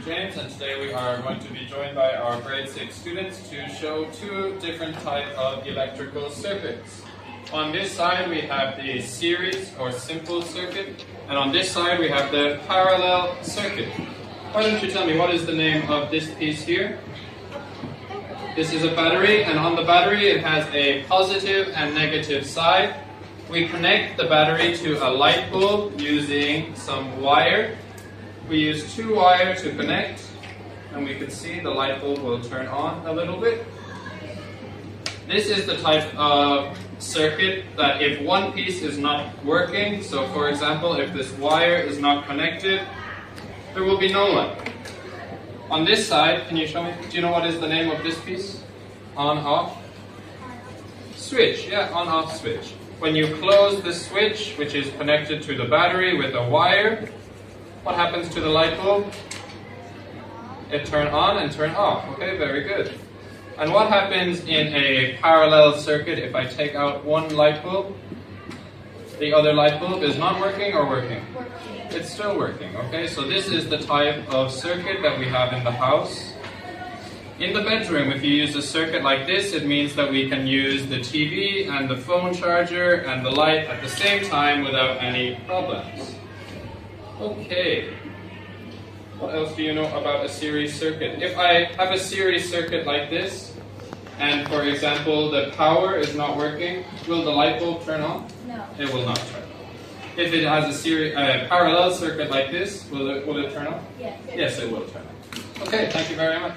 James, and today we are going to be joined by our grade 6 students to show two different types of electrical circuits. On this side we have the series or simple circuit, and on this side we have the parallel circuit. Why don't you tell me, what is the name of this piece here? This is a battery, and on the battery it has a positive and negative side. We connect the battery to a light bulb using some wire. We use two wires to connect, and we can see the light bulb will turn on a little bit. This is the type of circuit that if one piece is not working, so for example if this wire is not connected, there will be no light. On this side, can you show me, do you know what is the name of this piece? On, off? Switch, yeah, on, off switch. When you close the switch, which is connected to the battery with a wire, what happens to the light bulb? It turns on and turns off. Okay, very good. And what happens in a parallel circuit if I take out one light bulb? The other light bulb is not working or working? It's still working. Okay, so this is the type of circuit that we have in the house. In the bedroom, if you use a circuit like this, it means that we can use the TV and the phone charger and the light at the same time without any problems. Okay, what else do you know about a series circuit? If I have a series circuit like this, and for example the power is not working, will the light bulb turn on? No. It will not turn on. If it has a parallel circuit like this, will it turn on? Yes. Yes, it will turn on. Okay, thank you very much.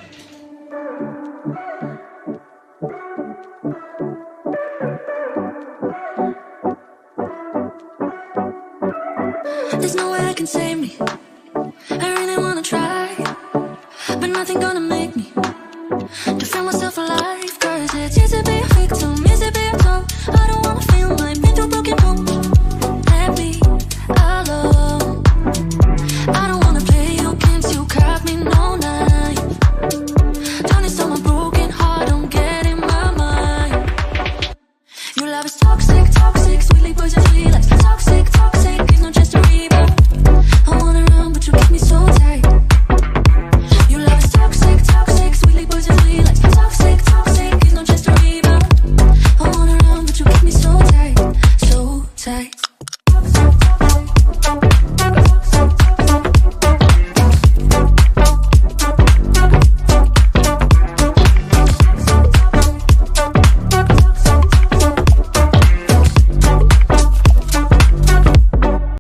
There's no way that can save me. I really wanna try, but nothing gonna make me defend myself alive. Cause it's easy to be a victim, easy to be a toe. I don't wanna feel like been through broken bones. Let me alone. I don't wanna play your games, you caught me no knife. Don't install my broken heart, don't get in my mind. Your love is toxic, toxic, sweetly poison, sweet like toxic, toxic. It's not just a rebound. I wanna run, but you keep me so tight. Your love is toxic, toxic, sweetly poison, sweet like toxic, toxic. It's not just a rebound. I wanna run, but you keep me so tight, so tight.